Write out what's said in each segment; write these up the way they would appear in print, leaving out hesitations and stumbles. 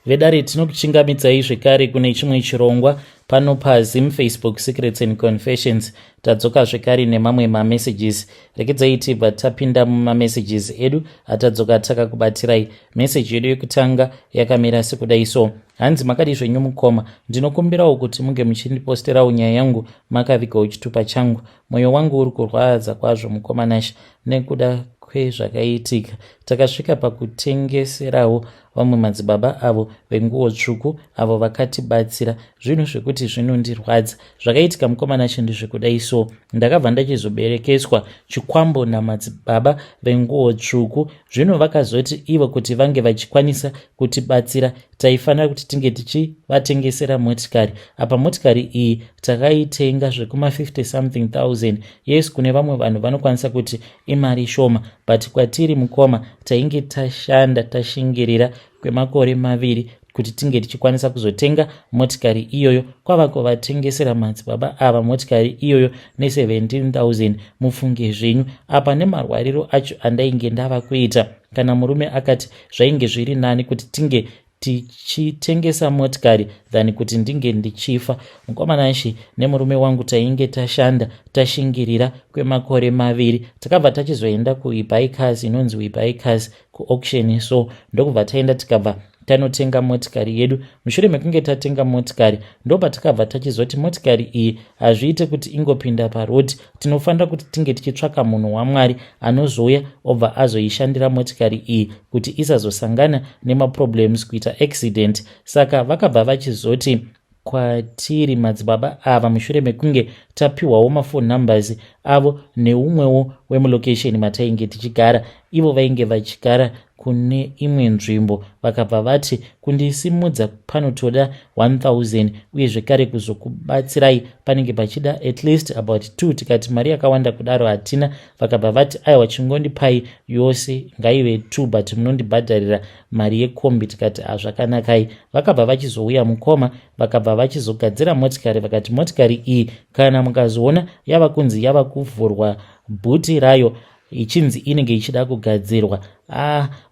vedare tinokuchingamidzai zvekare kune chimwe chirongwa pano paZim Facebook Secrets and Confessions. Tadzoka zvekare nemamwe mamessages. Rekedzai tibva tapinda mumamessages edu atadzoka takakubatirai. Message yedu yekutanga yakamira sekudai so: hanzi makadi zvenyu mukoma, ndinokumbirawo kuti munge muchindiposterawo nyaya yangu makavigawo chitupa changu. Mwoyo wangu uri kurwadza kwazvo mukoma Nasha nekuda kwezvakaitika. Takasvika pakutengeserawo vamwe madzibaba avo venguo tsvuku avo vakatibatsira. Zvinhu zvekuti zvinondirwadza. Zvakaitika mukoma Nasha ndezvekudai so: ndakabva ndachizoberekeswa chikwambo namadzibaba venguo tsvuku. Zvino vakazoti ivo kuti vange vachikwanisa kutibatsira taifanira kuti tinge tichivatengesera motikari. Apa motikari iyi takaitenga zvekuma 50 something thousand. Yes, kune vamwe vanhu vanokwanisa kuti imari shoma, but kwatiri mukoma tainge tashanda tashingirira kwemakore 2 kuti tinge tichikwanisa kuzotenga motikari iyoyo. Kwava kuvatengesera madzibaba ava motikari iyoyo ne17,000. mufunge zvenyu apa nemarwariro acho andainge ndava kuita. Kana murume akati zvainge zviri nani kuti tinge tichitengesa motikari than kuti ndinge ndichifa. Mukoma Nasha nemurume wangu tainge tashanda tashingirira kwemakore 2. Takabva tachizoenda kuibuy cars inonzi Webuy Cars kuauction. So ndokubva taenda tikabva tanotenga motikari yedu. Mushure mekunge tatenga motikari ndopa takabva tachizoti motikari iyi hazviite kuti ingopinda parodi, tinofanira kuti tinge tichitsvaka munhu waMwari anozouya obva azoishandira motikari iyi kuti isazosangana nemaproblems kuita accident. Saka vakabva vachizoti kwatiri madzibaba ava, mushure mekunge tapiwawo mafone numbers avo neumwewo wemulocation matainge tichigara, ivo vainge vachigara kune imwe nzvimbo, vakabva vati kundisimudza panotoda 1,000 uye zvekare kuzokubatsirai panenge pachida at least about 2. Tikati mari yakawanda kudaro hatina. Vakabva vati aiwa chingondipai yose ngaive 2 but munondibhadharira mari yekombi. Tikati zvakanaka. Vakabva vachizouya mukoma, vakabva vachizogadzira motikari. Vakati motikari iyi kana mukazoona yava kunzi yava kuvhurwa bhuti rayo ichinzi inenge ichida kugadzirwa,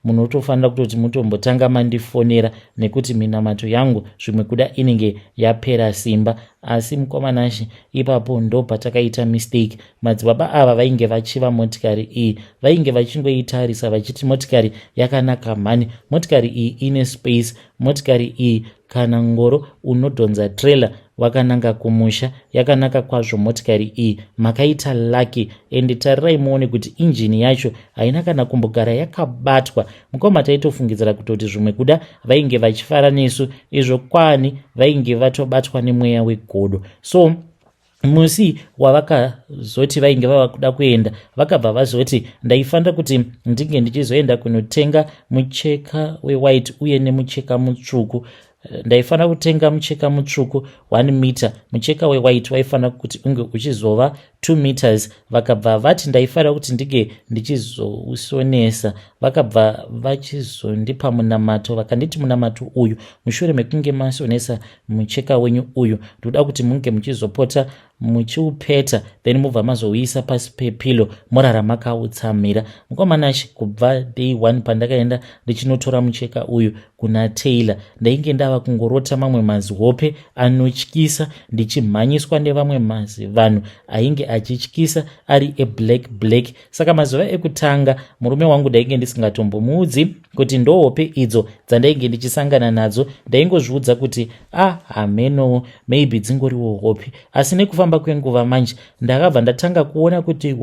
munotofanira kutoti mutombotanga mandifonera nekuti minamato yangu zvimwe kuda inenge yapera simba. Asi mukoma Nasha ipapo ndo patakaita mistake. Madzibaba ava vainge vachiva motikari iyi, vainge vachingoitarisa vachiti motikari yakanaka mhani, motikari iyi ine space, motikari iyi kana ngoro unodhonza trailer wakananga kumusha, yakanaka kwazvo motikari iyi, makaita lucky. Ende tarirai muone kuti injini yacho haina kana kumbogara yakabatwa. Mukoma taitofungidzira kutoti zvimwe kuda vainge vachifara nesu, izvo kwani vainge vatobatwa nemweya wegodo. So musi wavakazoti vainge vava kuda kuenda, vakabva vazoti ndaifanira kuti ndinge ndichizoenda kunotenga mucheka wewhite uye nemucheka mutsvuku. Ndaifanira kutenga mucheka mutsvuku 1 meter, mucheka wewhite waifanira kuti unge uchizova 2 meters. Vakabva vati ndaifanira kuti ndige ndichizousonesa. Vakabva vachizondipa munamato, vakanditi munamato uyu mushure mekunge masonesa mucheka wenyu uyu ndoda kuti munge muchizopota muchiupeta then mubva mazouisa pasi pepilo morara makautsamira. Mukoma Nasha kubva day 1 pandakaenda ndichinotora mucheka uyu kuna Taylor, ndainge ndava kungorota mamwe mazihope anotyisa ndichimhanyiswa nevamwe vanhu ainge achityisa ari black. Saka mazuva ekutanga murume wangu ndainge ndisingatombomuudzi kuti ndohope idzo dzandainge ndichisangana nadzo. Ndaingozviudza kuti hameno maybe dzingoriwo hope. Asi nekufamba kwenguva manje ndakabva ndatanga kuona kuti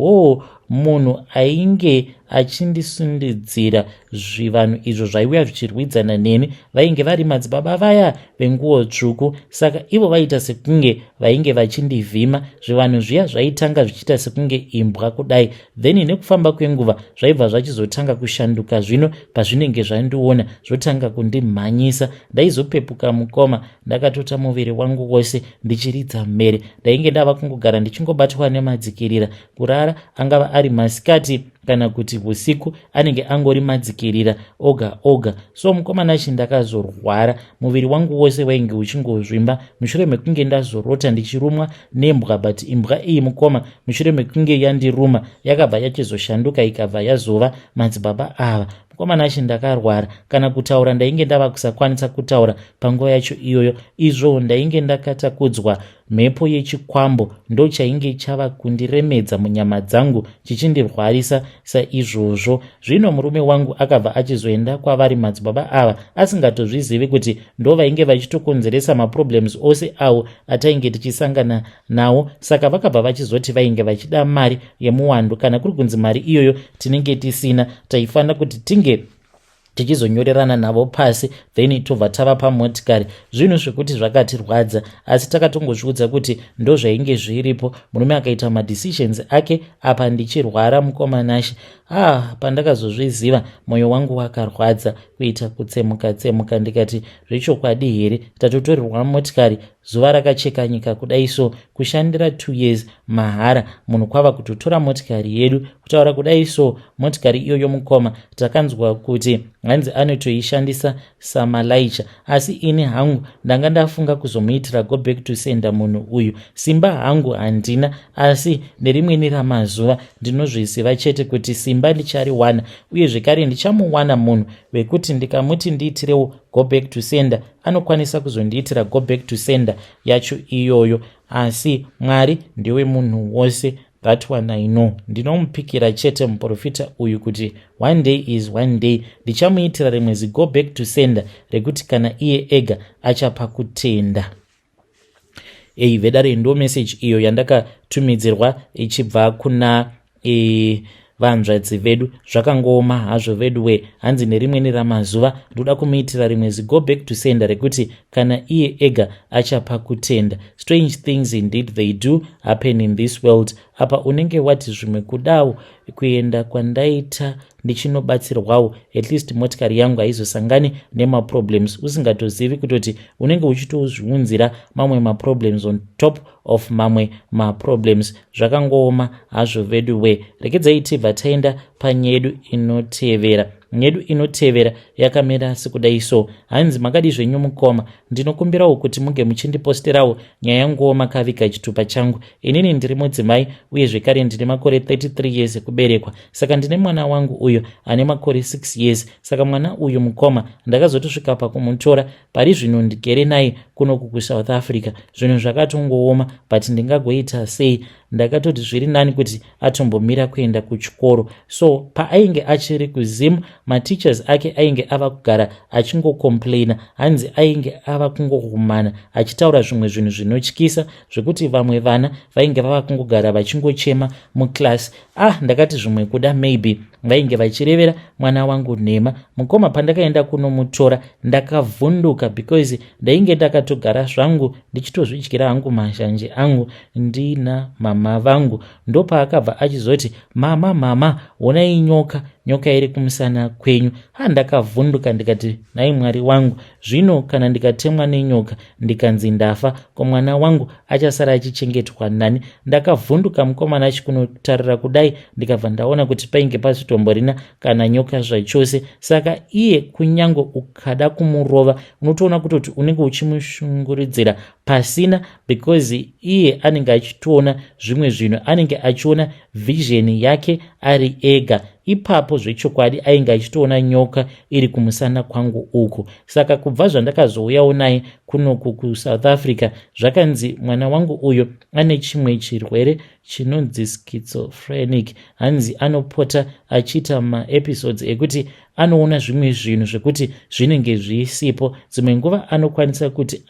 munhu ainge achindisundidzira zvivanhu izvo zvaiuya zvichirwidzana neni vainge vari madzibaba vaya venguo tsvuku. Saka ivo vaita sekunge vainge vachindivhima. Zvivanhu zviya zvaitanga zvichiita sekunge imbwa kudai, then nekufamba kwenguva zvaibva zvachizotanga kushanduka. Zvino pazvinenge zvandiona zvotanga kundimhanyisa. Ndaizopepuka mukoma ndakatota muviri wangu wose ndichiridza mhere. Ndainge ndava kungogara ndichingobatwa nemadzikirira. Kurara angava ari masikati kana kuti usiku anenge angori madzikirira oga. So mukoma Nasha ndakazorwara, muviri wangu wose wainge uchingozvimba mushure mekunge ndazorota ndichirumwa nembwa. But imbwa iyi mukoma mushure mekunge yandiruma yakabva yachizoshanduka ikabva yazova madzibaba ava. mukomanashi ndakarwara, kana kutaura ndainge ndava kusakwanisa kutaura panguva yacho iyoyo. Izvo ndainge ndakatakudzwa mhepo yechikwambo, ndo chainge chava kundiremedza munyama dzangu chichindirwarisa saizvozvo. Zvino murume wangu akabva achizoenda kwavari madzibaba ava asingatozvizivi kuti ndo vainge vachitokonzeresa maproblems ose awo atainge tichisangana nawo. Saka vakabva vachizoti vainge vachida mari yemuwandu, kana kuri kunzi mari iyoyo tinenge tisina, taifanira kuti tinge tichizonyorerana navo pasi then tobva tavapa motikari. Zvinhu zvekuti zvakatirwadza, asi takatongozviudza kuti ndo zvainge zviripo. Murume akaita madecisions ake apa ndichirwara mukomanashi. Pandakazozviziva mwoyo wangu wakarwadza kuita kutsemuka ndikati zvechokwadi here, tatotorerwa motikari zuva rakacheka nyika kudai so, kushandira 2 years mahara munhu kwava kutotora motikari yedu. Kutaura kudai so, motikari iyoyo mukoma takanzwa kuti hanzi anotoishandisa samalaicha, asi ini hangu ndanga ndafunga kuzomuitira go back to sender munhu uyu. Simba hangu handina, asi nerimweni ramazuva ndinozviziva chete kuti simba ndichariwana, uye zvekare ndichamuwana munhu wekuti ndikamuti ndiitirewo go back to sender anokwanisa kuzondiitira go back to sender yacho iyoyo. Asi Mwari ndiwe munhu wose, that one I know. Ndinomupikira chete muprofita uyu kuti one day is one day ndichamuitira rimwezi go back to sender rekuti kana iye ega achapa kutenda. Vedare ndo message iyo yandakatumidzirwa ichibva kuna vanzvadzi vedu. Zvakangoma hazvo veduwe, hanzi nerimweni ramazuva ndoda kumuitira rimwezi go back to sender rekuti kana iye ega achapa kutenda. Strange things indeed they do happen in this world. Apa unenge wati zvimwe kudawo kuenda kwandaita ndichinobatsirwawo, at least motikari yangu haizosangani nemaproblems, usingatozivi kutoti unenge uchitozviunzira mamwe maproblems on top of mamwe maproblems. Zvakangoma hazvo veduwe. Rekedzai tibva taenda panyedu inotevera. Nyedu inotevera yakamira sekudai so. Hanzi makadi zvenyu mukoma, ndinokumbirawo kuti muge muchindiposterawo nyaya yanguwo makaviga chitupa changu. Inini ndiri mudzimai uye zvekare ndine makore 33 years ekuberekwa. Saka ndine mwana wangu uyo ane makore 6 years. Saka mwana uyu mukoma ndakazotosvika pakumutora, pari zvino ndigere naye kunoku kuSouth Africa. Zvinhu zvakatongooma, but ndingagoita sei? Ndakatoti zviri nani kuti atombomira kuenda kuchikoro. So paainge achiri kuzimu, mateachers ake ainge ava kugara achingokomplaina, hanzi ainge ava kungohumana achitaura zvimwe zvinhu zvinotyisa zvekuti vamwe vana vainge vava kungogara vachingochema muklasi. Ndakati zvimwe kuda maybe vainge vachirevera mwana wangu nhema. Mukoma pandakaenda kunomutora ndakavhunduka because ndainge ndakatogara zvangu ndichitozvidyira hangu mazhanje angu ndina mama vangu. Ndo paakabva achizoti mama onai nyoka iri kumusana kwenyu. Ndakavhunduka ndikati nai Mwari wangu, zvino kana ndikatemwa nenyoka ndikanzi ndafa, ko mwana wangu achasara achichengetwa nani? Ndakavhunduka mukomana achikunotarira kudai ndikabva ndaona kuti painge pasitomborina kana nyoka zvachose. Saka iye kunyange ukada kumurova unotoona kutoti unenge uchimushunguridzira pasina, because iye anenge achitoona zvimwe zvinhu, anenge achiona vision yake ari ega. Ipapo zvechokwadi ainge achitoona nyoka iri kumusana kwangu uku. Saka kubva zvandakazouyawo naye kunoku kuSouth Africa, zvakanzi mwana wangu uyo ane chimwe chirwere chinonzi schizophrenic. Hanzi anopota achiita maepisodes ekuti anoona zvimwe zvinhu zvekuti zvinenge zvisipo. Dzimwe nguva anokwanisa kuti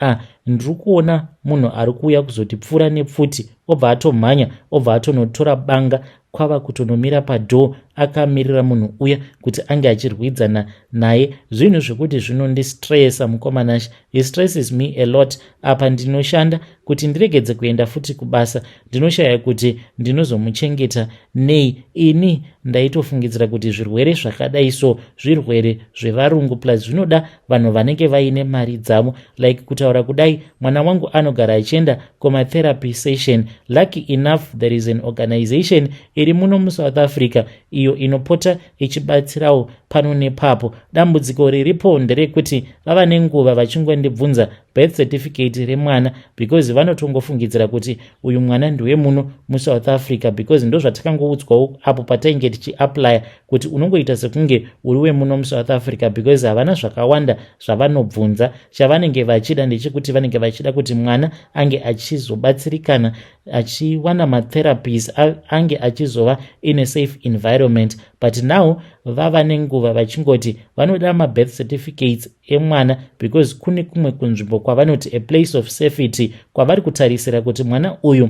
ndiri kuona munhu ari kuuya kuzotipfuura nepfuti, obva atomhanya, obva atonotora banga kwava kutonomira padhoo akamirira munhu uya kuti ange achirwidzana naye. Zvinhu zvekuti zvinondistressa mukomanashi. He stresses me a lot. Apa ndinoshanda kuti ndiregedze kuenda futi kubasa, ndinoshaya kuti ndinozomuchengeta nei. Ini ndaitofungidzira kuti zvirwere zvakadai so zvirwere zvevarungu plus zvinoda vanhu vanenge vaine mari dzavo. Like kutaura kudai, mwana wangu anogara achienda kumatherapy session. Lucky enough there is an organization iri muno muSouth Africa iyo iyo inopota ichibatsirawo pano nepapo. Dambudziko riripo nderekuti vava nenguva vachingondibvunza birth certificate remwana because vanotongofungidzira kuti uyu mwana ndiwe muno muSouth Africa because ndo zvatakangoudzwawo apo patainge tichiapply kuti unongoita sekunge uri wemuno muSouth Africa because havana zvakawanda zvavanobvunza. Chavanenge vachida ndechekuti vanenge vachida kuti mwana ange achizobatsirikana achiwana matherapies ange achizova in a safe environment. But now vava nenguva vachingoti vanoda mabirth certificates emwana because kune kumwe kunzvimbo kwavanoti a place of safety kwavari kutarisira kuti mwana uyu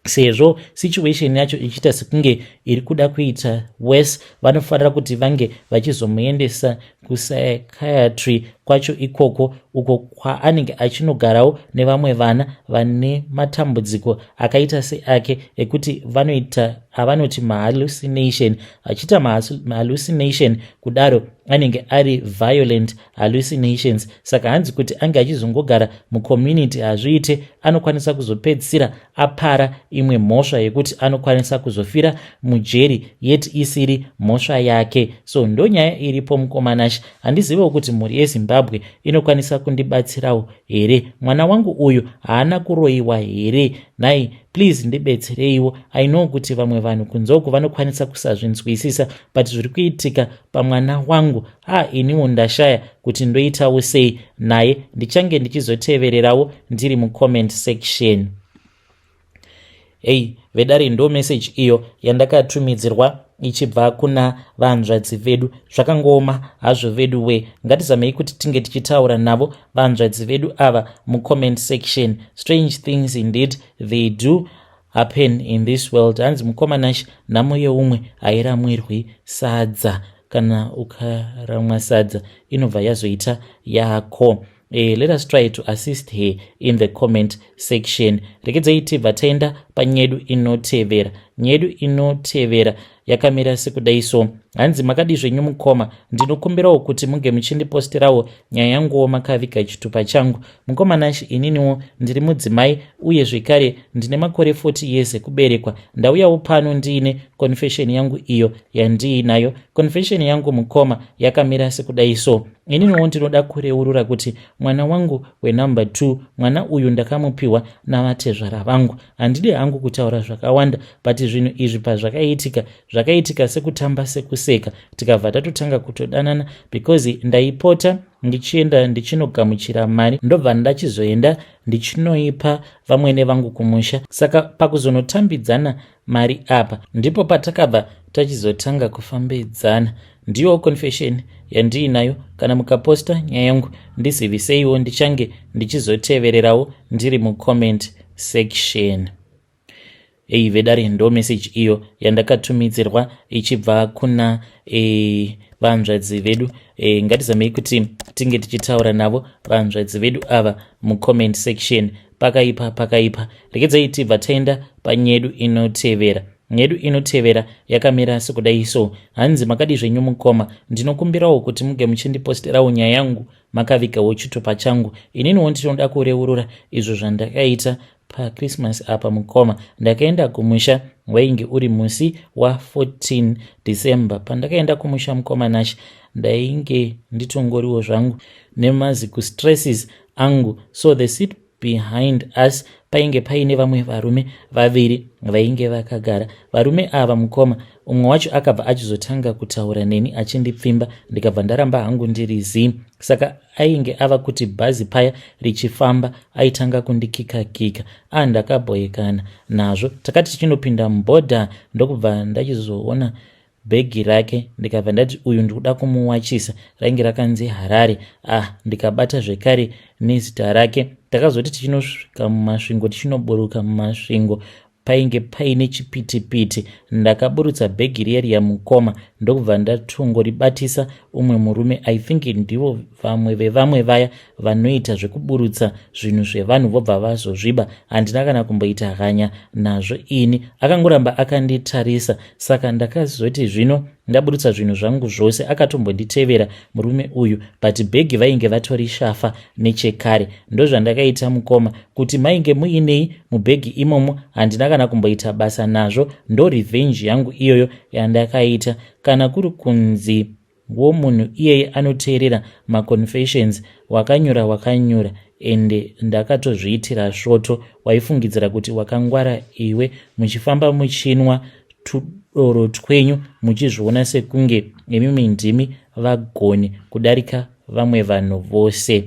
sezvo situation yacho ichiita sekunge iri kuda kuita worse vanofanira kuti vange vachizomuendesa kupsychiatry kwacho ikoko uko kwaanenge achinogarawo nevamwe vana vane matambudziko akaita seake ekuti vanoita avanoti mahallucination. Achiita mahallucination kudaro anenge ari violent hallucinations. Saka hanzi kuti ange achizongogara mucommunity hazviite, anokwanisa kuzopedzisira apara imwe mhosva yekuti anokwanisa kuzofira mujeri yeti isiri mhosva yake. So ndo nyaya iripo mukomanashi. Handizivewo kuti mhuri yeZimbabwe inokwanisa kundibatsirawo here. Mwana wangu uyu haana kuroiwa here? Nai please ndibetsereiwo. I know kuti vamwe vanhu kunzoku vanokwanisa kusazvinzwisisa but zviri kuitika pamwana wangu iniwo ndashaya kuti ndoitawo sei naye. Ndichange ndichizotevererawo ndiri mucomment section. Vedare ndo message iyo yandakatumidzirwa ichibva kuna vanzvadzi vedu. Zvakangoma hazvo vedu we, ngatizamei kuti tinge tichitaura navo vanzvadzi vedu ava mucomment section. Strange things indeed they do happen in this world. Hanzi mukomanashi nhamo yeumwe hairamwirwi sadza, kana ukaramwa sadza inobva yazoita yako. Let us try to assist her in the comment section. Rekedzai tibva taenda panyedu inotevera. Nyedu inotevera yakamira sekudai so. Hanzi makadi zvenyu mukoma, ndinokumbirawo kuti munge muchindiposterawo nyaya yanguwo makaviga chitupa changu. Mukomanashi ininiwo ndiri mudzimai uye zvekare ndine makore 40 years ekuberekwa. Ndauyawo pano ndiine confession yangu iyo yandiinayo. Confession yangu mukoma yakamira sekudai so. Ininiwo ndinoda kureurura kuti mwana wangu wenumber 2, mwana uyu ndakamupiwa navatezvara vangu. Handidi hangu kutaura zvakawanda but zvinhu izvi zvakaitika sekutamba sekuseka tikabva tatotanga kutodanana because ndaipota ndichienda ndichinogamuchira mari ndobva ndachizoenda ndichinoipa vamwene vangu kumusha. Saka pakuzonotambidzana mari apa ndipo patakabva tachizotanga kufambidzana. Ndiyo confession yandiinayo. Kana mukaposta nyaya yangu ndiziviseiwo, ndichange ndichizotevererawo ndiri mucomment section. Vedare ndo message iyo yandakatumidzirwa ichibva kuna vanzvadzi vedu. Ngatizamei kuti tinge tichitaura navo vanzvadzi vedu ava mucomment section. Pakaipa rekedzai tibva taenda panyedu inotevera. Nyedu inotevera yakamira sekudai so. Hanzi makadi zvenyu mukoma, ndinokumbirawo kuti muge muchindiposterawo nyaya yangu makavigawo chitupa changu. Ininiwo ndinoda kureurura izvo zvandakaita paChristmas apa mukoma. Ndakaenda kumusha wainge uri musi wa 14 December. Pandakaenda kumusha mukomanashi ndainge nditongoriwo zvangu nemaziku stresses angu. So the seat behind us painge paine vamwe varume vaviri vainge vakagara. Varume ava mukoma umwe wacho akabva achizotanga kutaura neni achindipfimba, ndikabva ndaramba hangu ndirizi. Saka ainge ava kuti bhazi paya richifamba aitanga kundikika. Ndakabhoyekana nazvo. Takati tichinopinda mubhodha ndokubva ndachizoona bhegi rake ndikabva ndati uyu ndikuda kumuwachisa. Rainge rakanzi Harare. Ndikabata zvekare nezita rake. Takazoti tichinosvika mumasvingo tichinoburuka mumasvingo painge paine chipitipiti. Ndakaburutsa bhegi riya mukoma ndokubva ndatongoribatisa umwe murume. I think ndivo vamwe vaya vanoita zvekuburutsa zvinhu zvevanhu vobva vazozviba. Handina kana kumboita hanya nazvo ini. Akangoramba akanditarisa. Saka ndakazoti zvino ndaburutsa zvinhu zvangu zvose. Akatombonditevera murume uyu, but bhegi vainge vatori shafa nechekare. Ndozvandakaita mukoma, kuti mainge muinei mubhegi imomo handina kana kumboita basa nazvo. Ndo revenge yangu iyoyo yandakaita. Kana kuri kunzi womunhu iyeye anoteerera maconfessions, wakanyura ende ndakatozviitira svoto. Waifungidzira kuti wakangwara iwe, muchifamba muchinwa tudoro twenyu, muchizviona sekunge imi ndimi vagoni kudarika vamwe vanhu vose.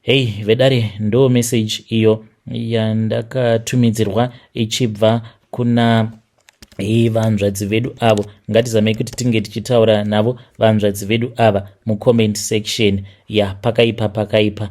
Hei vedare, ndo message iyo yandakatumidzirwa ichibva kuna vanzvadzi vedu avo. Ngatizamei kuti tinge tichitaura navo vanzvadzi vedu ava mucomment section. Pakaipa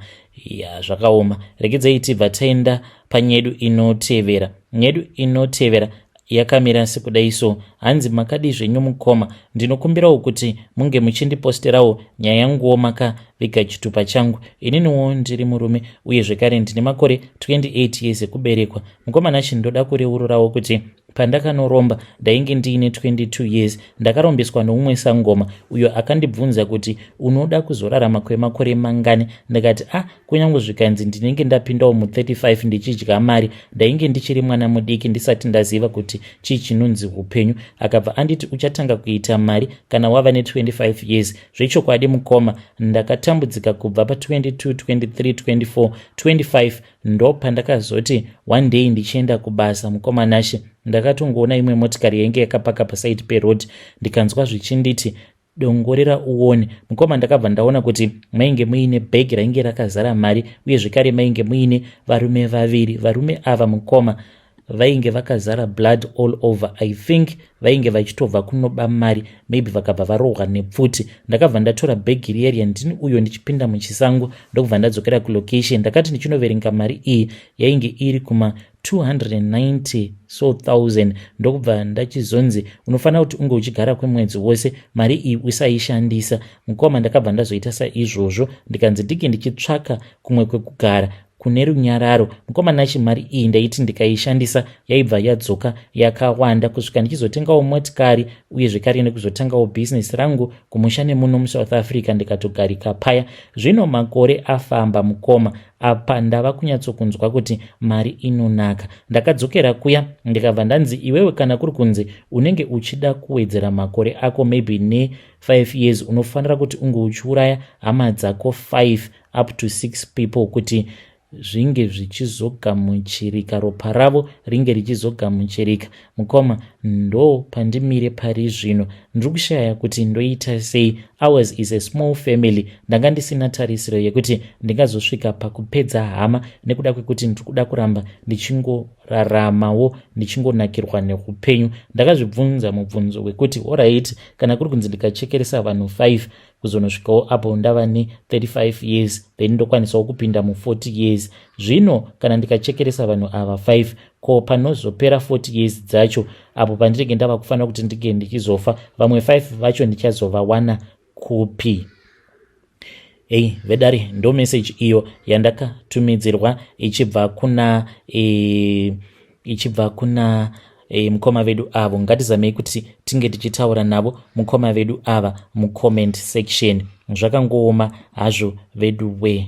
zvakaoma. Regedzai tibva taenda panyedu inotevera. Nyedu inotevera yakamira sekudai so. Hanzi makadi zvenyu mukoma, ndinokumbirawo kuti munge muchindiposterawo nyaya yanguwo makaviga chitupa changu. Ininiwo ndiri murume uye zvekare ndine makore 28 years ekuberekwa. Mukoma nachi ndoda kureururawo kuti pandakanoromba ndainge ndiine 22 years. Ndakarombeswa noumwe sangoma uyo akandibvunza kuti unoda kuzorarama kwemakore mangani. Ndakati kunyange zvikanzi ndinenge ndapindawo mu35 ndichidya mari, ndainge ndichiri mwana mudiki ndisati ndaziva kuti chii chinonzi upenyu. Akabva anditi uchatanga kuita mari kana wava ne25 years. Zvechokwadi mukoma, ndakatambudzika kubva pa22, 23, 24, 25 ndo pandakazoti one day ndichienda kubasa. Mukoma nashe, ndakatongoona imwe motikari yainge yakapaka paside peroad, ndikanzwa zvichinditi dongorera uone. Mukoma, ndakabva ndaona kuti mainge muine bhegi rainge rakazara mari uye zvekare mainge muine varume vaviri. Varume ava mukoma vainge vakazara blood all over. I think vainge vachitobva kunoba mari, maybe vakabva varohwa nepfuti. Ndakabva ndatora bhegi riya ndini uyo ndichipinda muchisango ndokubva ndadzokera kulocation. Ndakati ndichinoverenga mari iyi yainge iri kuma 290,000. Ndokubva ndachizonzi unofanira kuti unge uchigara kwemwedzi wose, mari iyi usaishandisa. Mukoma, ndakabva ndazoita saizvozvo ndikanzi ndike ndichitsvaka kumwe kwekugara kune runyararo. Mukoma nachi, mari iyi ndaiti ndikaishandisa yaibva yadzoka yakawanda kusvika ndichizotengawo motikari uye zvekare nekuzotangawo business rangu kumushane muno muSouth Africa ndikatogarika paya. Zvino makore afamba mukoma, apa ndava kunyatsokunzwa kuti mari inonaka. Ndakadzokera kuya ndikabva ndanzi iwewe kana kuri kunzi unenge uchida kuwedzera makore ako maybe ne5 years, unofanira kuti unge uchiuraya hama dzako 5 up to 6 people kuti zvinge zvichizogamuchirika, ropa ravo ringe richizogamuchirika. Mukoma, ndo pandimire pari zvino. Ndiri kushaya kuti ndoita sei. Ours is a small family. Ndanga ndisina tarisiro yekuti ndingazosvika pakupedza hama nekuda kwekuti ndiri kuda kuramba ndichingoraramawo ndichingonakirwa neupenyu. Ndakazvibvunza mubvunzo wekuti alright, kana kuri kunzi ndikachekeresa vanhu 5 kuzonosvikawo apo ndava ne35 years then ndokwanisawo kupinda mu40 years. Zvino kana ndikachekeresa vanhu ava 5, ko panozopera 40 years dzacho apo pandinenge ndava kufanira kuti ndige ndichizofa, vamwe 5 vacho ndichazovawana kupi? Vedare, ndo message iyo yandakatumidzirwa ichibva kuna mukoma vedu avo. Ngatizamei kuti tinge tichitaura navo mukoma vedu ava mucomment section. Zvakangooma hazvo vedu we.